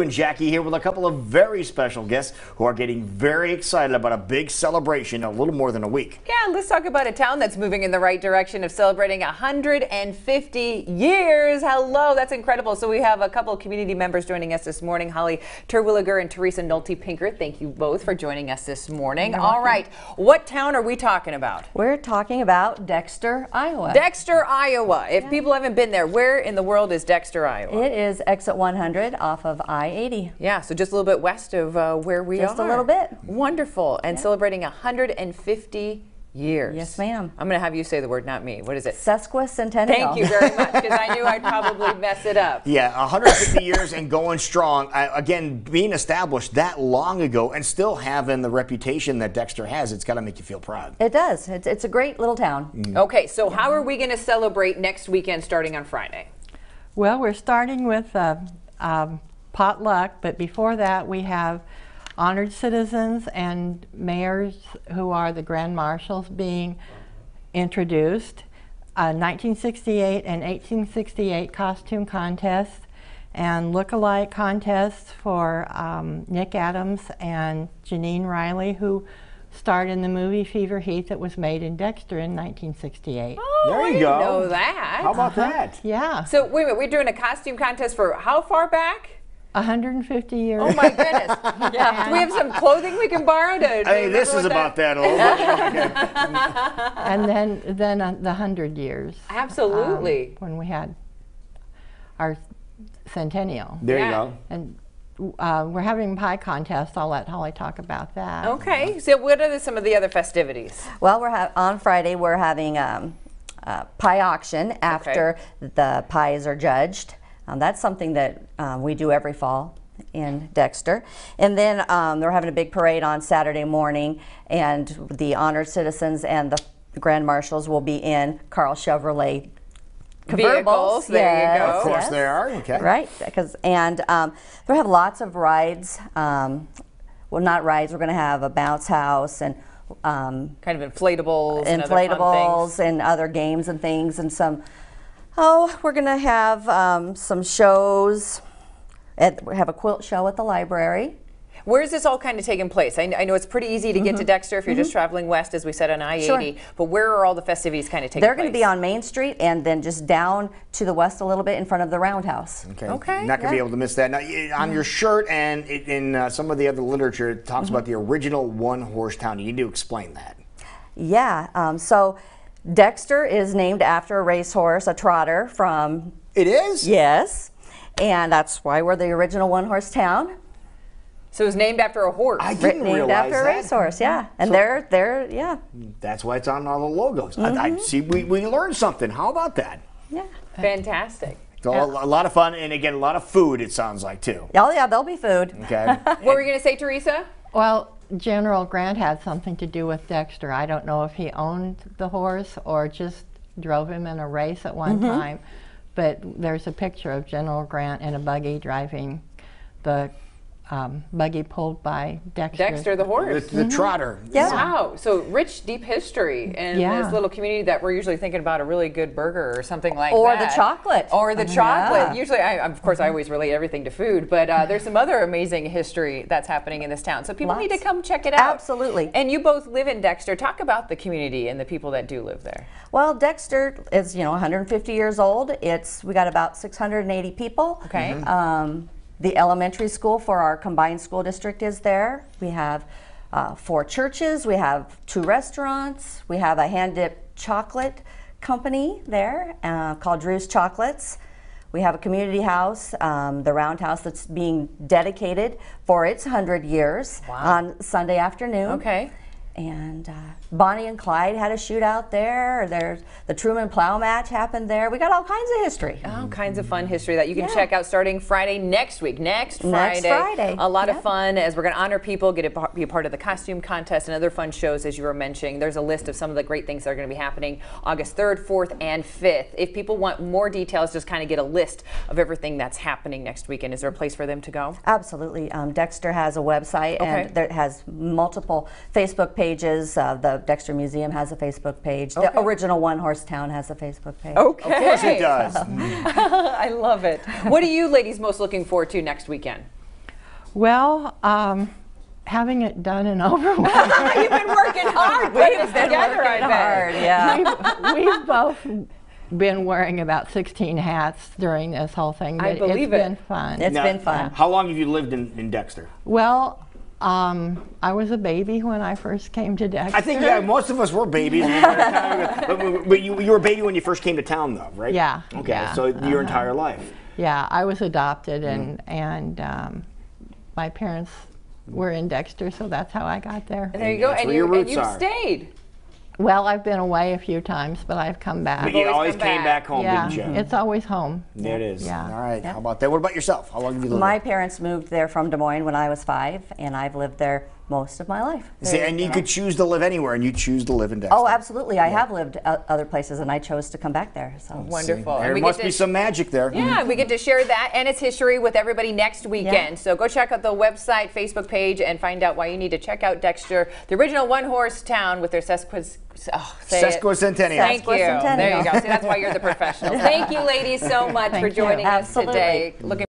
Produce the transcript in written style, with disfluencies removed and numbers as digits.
And Jackie here with a couple of very special guests who are getting very excited about a big celebration in a little more than a week. Yeah, let's talk about a town that's moving in the right direction of celebrating 150 years. Hello, that's incredible. So we have a couple of community members joining us this morning, Holly Terwilliger and Teresa Nolte-Pinker. Thank you both for joining us this morning. All right, what town are we talking about? We're talking about Dexter, Iowa. Dexter, Iowa. If people haven't been there, where in the world is Dexter, Iowa? It is exit 100 off of I-80. Yeah, so just a little bit west of where we are. Just a little bit. Wonderful. And celebrating 150 years. Yes, ma'am. I'm going to have you say the word, not me. What is it? Sesquicentennial. Thank you very much, because I knew I'd probably mess it up. Yeah, 150 years and going strong. Again, being established that long ago and still having the reputation that Dexter has, it's got to make you feel proud. It does. It's a great little town. Okay, so how are we going to celebrate next weekend starting on Friday? Well, we're starting with potluck, but before that we have honored citizens and mayors who are the grand marshals being introduced, 1968 and 1868 costume contests and look-alike contests for Nick Adams and Janine Riley, who starred in the movie Fever Heat that was made in Dexter in 1968. Oh, there you I go. didn't know that. How about that? Yeah. So wait a minute, we're doing a costume contest for how far back? 150 years. Oh my goodness. Yeah. Do we have some clothing we can borrow to I mean, this is about that a little bit. And then the 100 years. Absolutely. When we had our centennial. There you go. And we're having pie contest. I'll let Holly talk about that. Okay. So what are some of the other festivities? Well, on Friday we're having a pie auction after the pies are judged. That's something that we do every fall in Dexter. And then they're having a big parade on Saturday morning, and the honored citizens and the grand marshals will be in Carl Chevrolet Vehicles. There you go. Of course they are. Okay. Right, and they'll have lots of rides. Well, not rides. We're going to have a bounce house and kind of inflatables and other fun things. And other games and things, and some. Oh, we're going to have some shows. We have a quilt show at the library. Where is this all kind of taking place? I know it's pretty easy to get to Dexter if you're just traveling west, as we said, on I-80. Sure. But where are all the festivities kind of taking place? They're going to be on Main Street and then just down to the west a little bit in front of the Roundhouse. Okay. You're not going to be able to miss that. Now, on your shirt and in some of the other literature, it talks about the original one-horse town. You need to explain that. Yeah. So Dexter is named after a racehorse, a trotter from... It is? Yes. And that's why we're the original one-horse town. So it was named after a horse. I didn't realize named after a racehorse, yeah. And so they're yeah. That's why it's on all the logos. I see. We learned something. How about that? Yeah. Fantastic. So a lot of fun, and again, a lot of food, it sounds like, too. Oh, yeah, there'll be food. Okay. What were you going to say, Teresa? Well, General Grant had something to do with Dexter. I don't know if he owned the horse or just drove him in a race at one time, but there's a picture of General Grant in a buggy driving the buggy pulled by Dexter. Dexter the horse. The trotter. Yeah. Wow. So rich, deep history in this little community that we're usually thinking about a really good burger or something like Or that. the chocolate. Or the chocolate. Yeah. Usually, of course, I always relate everything to food, but there's some other amazing history that's happening in this town. So people need to come check it out. Absolutely. And you both live in Dexter. Talk about the community and the people that do live there. Well, Dexter is 150 years old. We got about 680 people. Okay. The elementary school for our combined school district is there. We have 4 churches. We have 2 restaurants. We have a hand-dipped chocolate company there called Drew's Chocolates. We have a community house, the Roundhouse, that's being dedicated for its 100 years on Sunday afternoon. Okay. And Bonnie and Clyde had a shootout there. There's the Truman Plow match happened there. We got all kinds of history. All kinds of fun history that you can check out starting Friday next week. Next Friday. Next Friday. A lot of fun as we're going to honor people, be a part of the costume contest and other fun shows, as you were mentioning. There's a list of some of the great things that are going to be happening August 3rd, 4th, and 5th. If people want more details, just kind of get a list of everything that's happening next weekend. Is there a place for them to go? Absolutely. Dexter has a website and it has multiple Facebook pages. The Dexter Museum has a Facebook page. The original One Horse Town has a Facebook page. Okay. Of course it does. I love it. What are you ladies most looking forward to next weekend? Well, having it done and over with. You've been working hard. Put it together, I bet. Hard, yeah. We've both been wearing about 16 hats during this whole thing. I But believe it's it. been fun. It's been fun. How long have you lived in Dexter? Well, I was a baby when I first came to Dexter. I think, yeah, most of us were babies. But you were a baby when you first came to town, though, right? Yeah. Okay, yeah, so your entire life. Yeah, I was adopted, and my parents were in Dexter, so that's how I got there. And there you go. That's And where your roots you've are. stayed. Well, I've been away a few times, but I've come back. But you always come came back. back home, Yeah, didn't you? it's always home. There it is. Yeah. All right. How about that? What about yourself? How long have you lived My there? parents moved there from Des Moines when I was 5, and I've lived there most of my life. See, and you could choose to live anywhere, and you choose to live in Dexter. Oh, absolutely. I have lived other places, and I chose to come back there. So. Wonderful. There And we must get be to- some magic there. Yeah, we get to share that and its history with everybody next weekend. Yeah. So go check out the website, Facebook page, and find out why you need to check out Dexter, the original one-horse town with their Sesquicentennial. Thank you. Sesquicentennial. There you go. See, that's why you're the professional. Thank you, ladies, so much for Thank you. joining us Absolutely. today. Looking